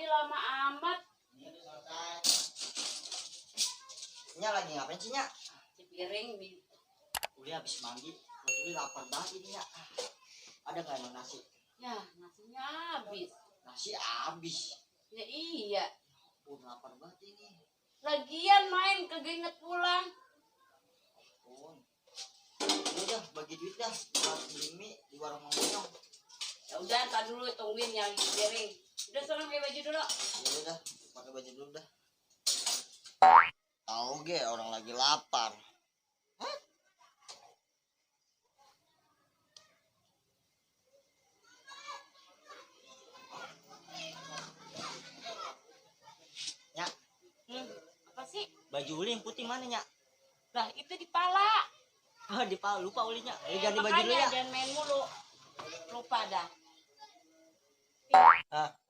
Lama amat. Nya lagi ngapain sih, Nya? Cuci piring. Udah habis mandi. Ini lapar banget ini, Nya. Ada gak emang nasi? Ya, nasinya habis. Nasi habis. Ya iya. Lapar banget ini. Lagian main kagak inget pulang. Udah bagi duit dah buat beli mie di warung Mang Bonyong. Ya udah, entar dulu tungguin yang cuci piring. Udah sana pakai baju dulu. Ya udah, pakai baju dulu dah. Tahu ge orang lagi lapar. Hah? Nya, Apa sih? baju uli yang putih mana, Nya? Lah, itu di pala. Oh, di pala lupa ulinya. Ganti baju dulu ya. Jangan main mulu. Lupa dah.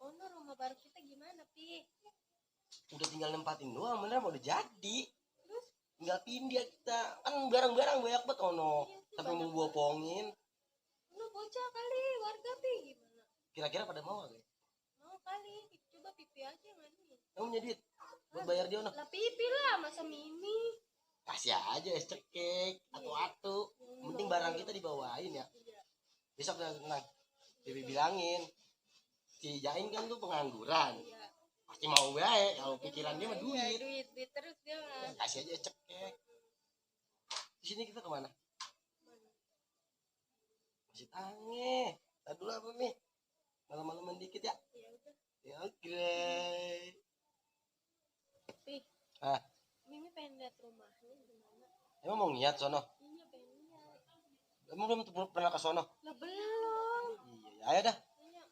Ono rumah baru kita gimana, Pi? Udah tinggal nempatin doang, bener udah jadi. Tinggal pindah kita. Kan barang-barang banyak banget ono. Sampai mau gua pongin. Ono bocah kali, warga, Pi, gimana? Kira-kira pada mau gak? Mau kali, coba Pipi aja ngani. Kamu punya duit buat bayar dia ono? Lah Pipi lah, masa Mimi. Kasih aja es cekek atau atu. Penting barang kita dibawain ya. Besok udah tenang. Bibi bilangin. Si Jain kan tuh pengangguran. Pasti mau baik kalau pikiran dia mah duit. Duit terus dia mah. Kasih aja es cekek. Di sini kita kemana? Masih tange. Tadi dulu apa nih? Malam-malaman dikit ya. Ya udah. Ya oke. Pi. Ah, Mimi pengen lihat rumahnya gimana. emang mau ngeliat sono? Iya, pengen lihat. Emang belum pernah ke sono? Lah belum. Iya, ayo dah. Iya.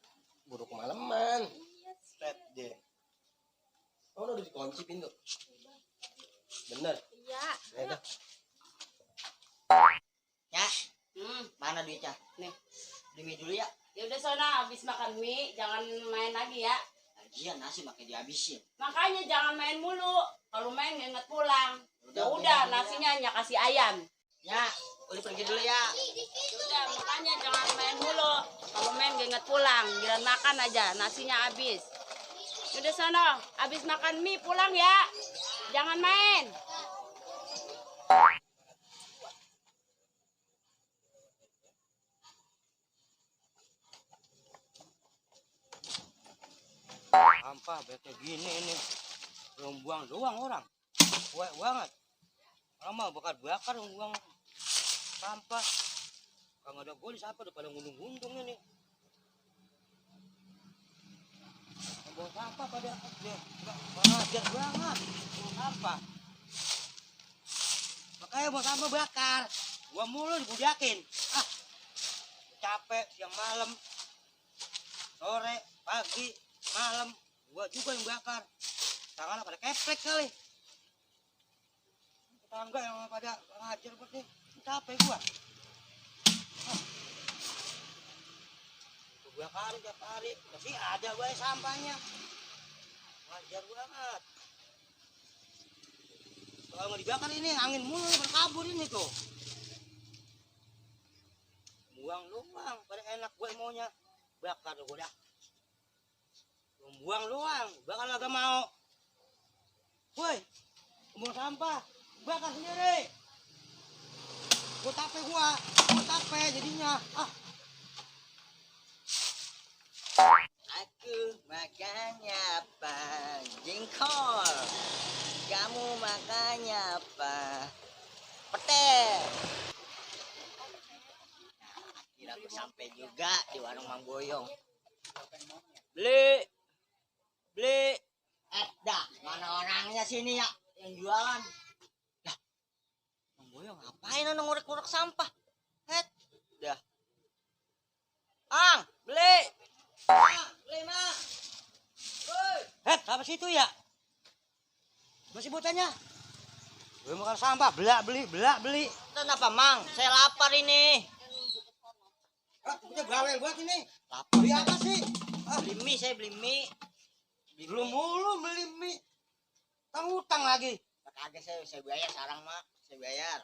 Buru kemalaman. Iya sih. Set deh. Oh, udah dikunci pintu. Bener. Iya. Ayo dah. Nya, mana duitnya? Nih. Beli mie dulu ya. Ya udah sana, habis makan mie jangan main lagi ya. Lagian nasi makin dihabisin. Makanya jangan main mulu. Kalau main inget pulang. Ya Udah, udah, pulang nasinya hanya kasih ayam. Nya, uli pergi dulu ya. Udah, makanya jangan main mulu. Kalau main gak inget pulang, giliran makan aja, nasinya habis. Udah sana, habis makan mie pulang ya. Jangan main. Sampah bete gini ini. Belum buang doang orang. Buat banget. Orang mau bakar buang sampah. Kalau ada gol siapa udah pada ngundung-ngundung ini. Buang sampah pada dia ngajar banget. Buang sampah. Makanya buang sampah bakar. Gua mulu dibudakin. Ah. Capek siang malam. Sore, pagi, malam. Gua juga yang bakar. Tangan pada keplek kali. Tetangga yang pada ngajar buat nih. Capek gua. Gua bakarin tiap hari. Masih ada gua sampahnya. Ngajar banget. Kalau nggak dibakar ini angin mulu berkabur ini tuh. Buang doang, pada enak gue maunya bakar gue dah. Buang doang, bakar agak mau. Woi, buang sampah, bakar sendiri. Gue tape jadinya. Ah. Aku makannya apa? Jengkol. Kamu makannya apa? Pete. Kira aku sampai nyampe juga di warung Mang Boyong. Beli. Dah, mana orangnya sini ya yang jualan? Lah, Mang Boyong ngapain ngorek-ngorek sampah? Dah. Beli. Beli, Mang. Woi. Apa sih itu ya? Masih bocahnya. Gue makan sampah, beli. Kenapa, Mang? Saya lapar ini. Udah bawel buat ini. Lapar. Beli apa sih? Beli mie, saya beli mie. Belum mulu beli mie. Utang lagi. Kagak saya bayar sekarang, Mak. Saya bayar.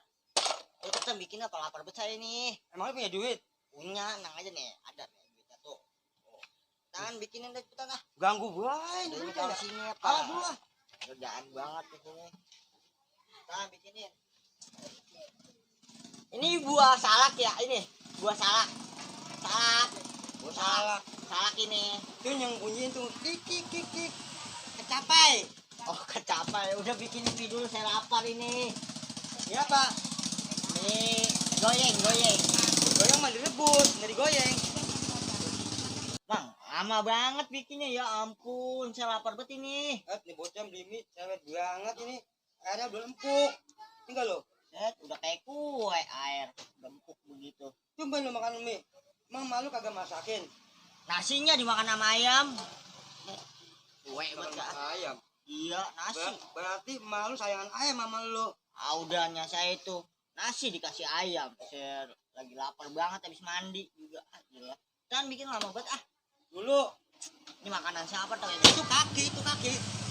Kita bikin apa lapar bet saya ini. Emang lu punya duit? Punya, nang aja nih. Ada nih duitnya tuh. Tangan bikinin deh cepetan ah. Ganggu gue. Dari kalau sini apa? Alah dulu ah. Kerjaan banget di sini. Tangan bikinin. Ini buah salak ya, ini. Buah salak. Buah salak ini. Itu yang bunyiin tuh kik. Kecapai. Oh, kecapai. Udah bikin mie dulu, saya lapar ini. Ini apa? Nih, goyeng. Goyang mah direbus, nggak digoyeng. Bang, lama banget bikinnya ya ampun, saya lapar banget ini. Nih bocah beli mie, cewek banget ini. Airnya udah empuk. Tinggal lo. Udah kayak kue air, empuk begitu. Coba lo makan mie. Emang malu kagak masakin? Nasinya dimakan sama ayam. Kue banget Makan gak? ayam. Iya, nasi. Berarti malu sayangan ayam sama lo. Udahnya saya itu nasi dikasih ayam. Saya lagi lapar banget habis mandi juga. Gila. Dan bikin lama banget ah. Dulu. Ini makanan siapa tau ini? Itu kaki.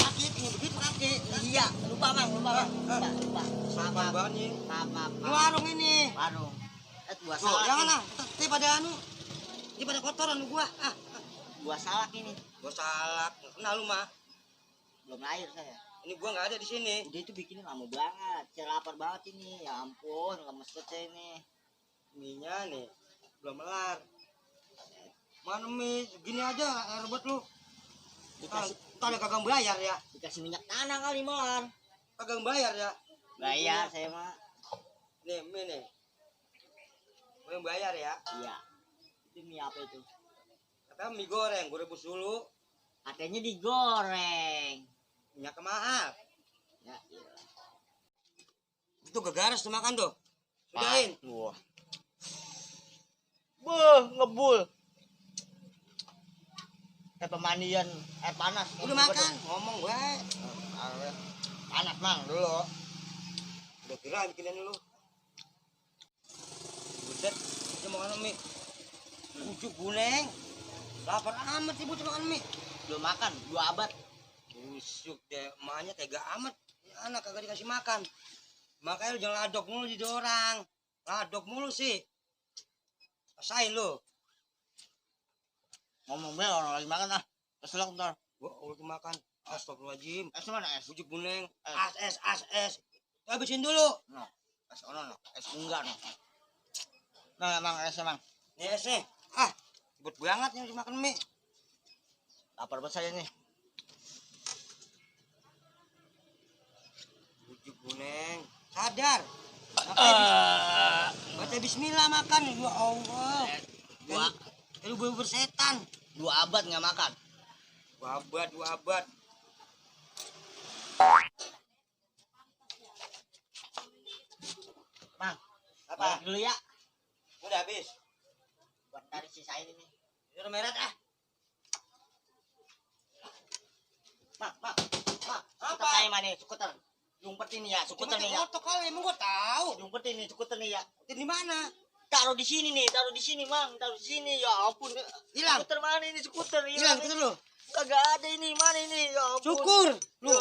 Kaki ini begitu kaki. Iya, lupa bang. Lupa. Sabar banget nih. Maaf. Ini warung ini. Warung. Buah Tuh, salak. jangan Ini. lah. Ini pada anu. Ini pada kotoran lu gua. Buah salak ini. Gua salak. Kenal lu mah. Belum lahir saya. Ini gua nggak ada di sini. Udah itu bikinnya lama banget. Saya lapar banget ini. Ya ampun, lemes banget saya ini. Mie-nya nih belum melar. Mana mie gini aja air buat lu. Dikasih, Tadi kagak bayar ya. dikasih minyak tanah kali melar. Kagak bayar ya. Bayar saya mah. Nih mie nih. Belum bayar ya. Iya. Itu mie apa itu? Kata mie goreng, gua rebus dulu. Katanya digoreng. Minyak mahal. Ya, iya. Itu gegaras tuh makan tuh. Sudahin. Wah. Beuh, ngebul. Kayak pemandian air panas. Udah makan, ngomong gue. Panas mang dulu. Udah kira bikinin dulu. Buset, dia makan mie. Ujuk guneng. Lapar amat ibu cuma makan mie. Belum makan 2 abad. Busuk deh, emaknya tega amat. Ini anak kagak dikasih makan. Makanya lu jangan ladok mulu di orang. Ladok mulu sih. Rasain lu. Ngomong bel orang lagi makan ah. Keselak ntar. Gua udah makan. Astagfirullahaladzim. Es mana es? Bujuk guneng. Es. Es. Habisin dulu. No. Es ono no. Es enggak no. Nah, emang es emang. Nih esnya. Ribet banget nih makan mie. Lapar banget saya nih. Bujuk guneng. Sadar. Baca bismillah makan. Ya Allah. Dua. Lu bener setan. 2 abad nggak makan. 2 abad. Mang. Apa? Balik dulu ya. Udah habis. Buat dari sisain ini. Ini udah meret ah. Mang. Apa? Saya mana skuter. Jumpet ini ya, skuter nih ya. Otak kali emang gua tahu. Jumpet ini skuter nih ya. Di mana? Taruh di sini nih, Mang. Taruh di sini. Ya ampun. Hilang. Skuter mana ini skuter? Hilang gitu lu. Kagak ada ini. Mana ini? Ya ampun. Syukur lu.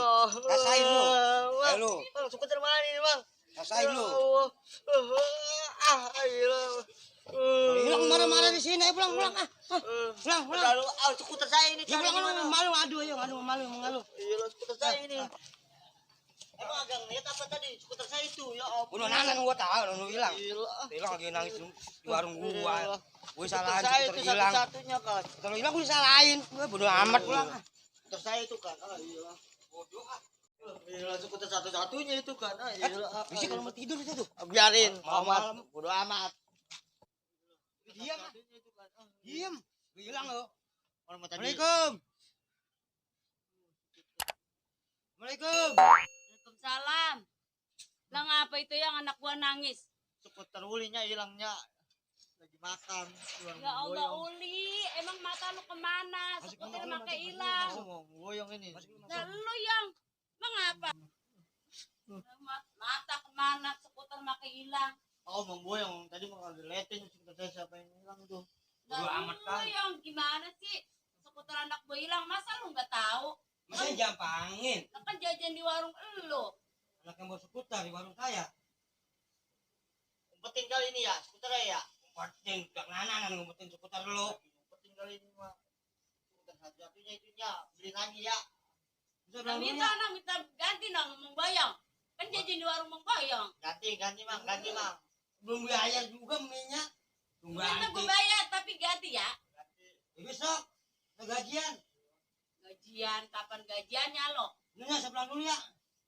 Rasain lu. Bang, lu. Bang, skuter mana ini, Bang? Rasain lu. Gila. Hilang marah-marah di sini. Ayo pulang. Pulang. Lalu, skuter saya ini. Ya cari pulang di mana? malu malu malu. Iya, skuter saya ini. Emang agak ngeliat apa tadi? Skuter saya itu, ya ampun. Udah nanan gua tahu lu hilang. Gila. Hilang lagi nangis di warung gua. Gua Skuter salahin saya skuter itu hilang. satu-satunya kan. Kalau hilang gua disalahin. Gua bodo amat pulang. Skuter saya itu kan. Iya. Bodoh ah. Gila, skuter satu-satunya itu kan. Gila. Bisa kalau mau tidur itu tuh. Biarin. Malam-malam. Bodo amat. Dia mah. Satu-satunya itu kan. Diem. Hilang lo. Orang mata Assalamualaikum. Assalamualaikum. Waalaikumsalam. Lang apa itu yang anak gua nangis? Skuter ulinya hilangnya. Lagi makan. Ya Allah Uli, emang mata lu kemana? Skuter make hilang. Mau goyong ini. Nah lu yang mengapa? Mata kemana? Skuter make hilang. Oh mau goyong. Tadi mau ngeliatin skuter saya siapa yang hilang tuh. Nah, Bodo amat kan. lu yang gimana sih? Skuter anak gua hilang, masa lu nggak tahu? Masa jampangin. Lu kan jajan di warung elu. Anak yang bawa skuter di warung saya. Umpetin kali ini ya. Skuter ya. Umpetin, gak nanan ngumpetin skuter lu. Umpetin kali ini mah. Skuter satu-satunya itunya. Beli lagi ya. Bisa Nah, bilang minta nang minta ganti nang membayang. Kan jajan di warung membayang. Ganti mang. belum bayar juga minyak. Tunggu Minta nanti. gue bayar tapi ganti ya. Besok ada gajian. Gajian kapan gajiannya lo? Nyonya saya pulang dulu ya.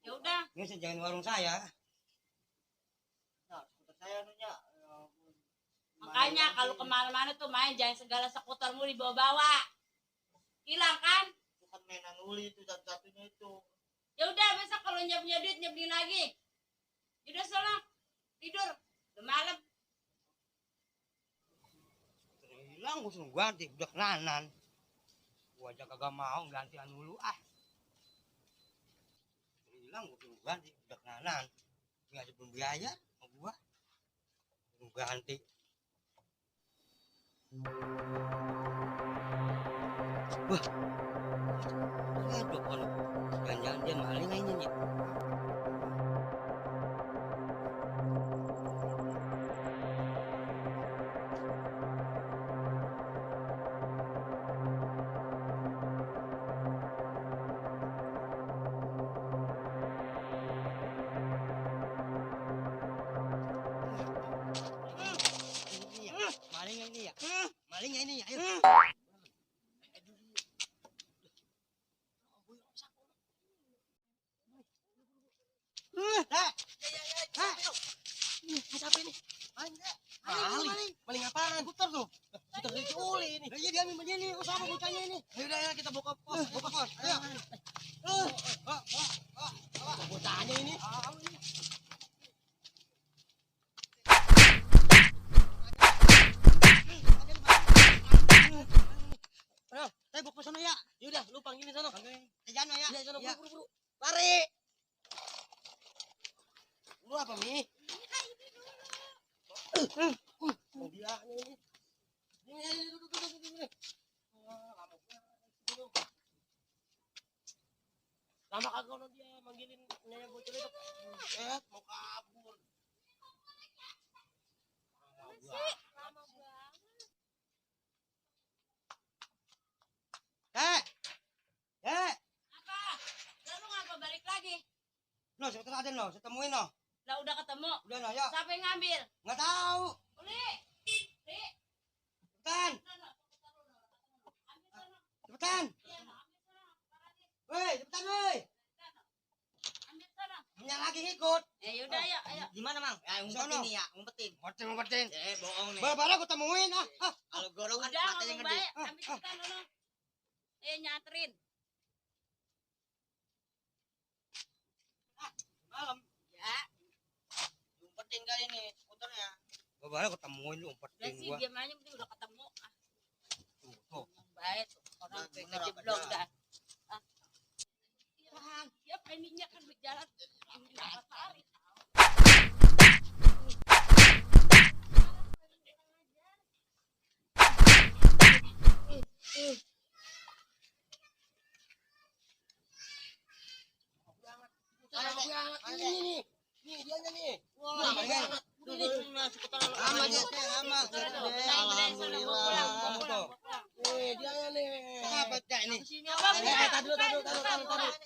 Ya udah. Ini saya jangan warung saya. Nah, skuter saya nunya. Makanya kalau kemana-mana tuh main jangan segala seputarmu dibawa-bawa. Hilang kan? Itu kan mainan uli itu satu-satunya itu. Ya udah besok kalau punya duit nyebelin lagi. Udah sana tidur. Udah malam. Hilang gue suruh ganti udah kenanan. Gua aja kagak mau gantian dulu ah. Hilang gue suruh ganti udah kenanan. Nggak ada biaya sama gua. Suruh ganti. Wah. Aduh kalau jangan-jangan dia maling aja nih. Malingnya ini ya. Malingnya ini ya. Ayo. Siapa ini? Maling apaan? Putar tuh. Putar dari si Uli ini. Iya dia ambil ini. Sama bocahnya ini. Ayo udah kita buka pos. Buka pos. Ayo. Bocahnya ini. Ayo, saya buka sana ya. Yaudah, lu panggilin sana. Jangan ya. Iya, sana buru-buru. Lari. Lu apa, Mi? Oh, dia ini. Ini, duduk. Lama kagak lo dia manggilin nanya bocor itu. Mau kabur. Lama banget. Apa? Lalu ngapa balik lagi? Lo, saya teraden lo, saya temuin lo. Lah udah ketemu. Udah lah, ya. Siapa yang ngambil? Nggak tahu. Uli. Li. Cepetan, Sana, ambil sana. cepetan. Iya, ambil sana. Parani. Woi, cepetan, woi. Ambil sana. Punya lagi ngikut. Yaudah ayo. Gimana, Mang? Ya, ngumpetin nih ya, ngumpetin. Ngumpetin. Bohong nih. Baru aku temuin. Kalau gorong kan Udah matanya ngomong gede. baik. Ambil cepetan dulu. Nyanterin. Malam. Ya. Ngumpetin kali ini skuternya. Baru aku temuin lu Udah umpetin sih gua. diam aja penting udah ketemu. Tuh. Ngomong baik. Orang Bener, pengen apa jeblok jalan? dah. Ya pengennya kan berjalan. Ini apa hari? Ini dia nih. Wah, Aman kan? Aman ya, aman. Alhamdulillah. Dia nih. Sahabat ya ini. Tahu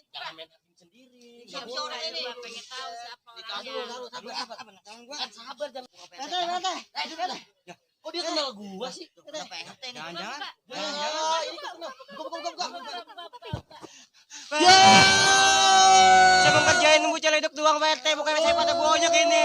Jangan main hakim sendiri. siapa orang ini? Pengen tahu siapa orangnya. Kan sabar jangan. Oh dia kenal gua sih. Jangan-jangan. Ini kenal. Buka. Siapa kerjain bocah ledok doang Pak RT bukan saya pada bonyok ini.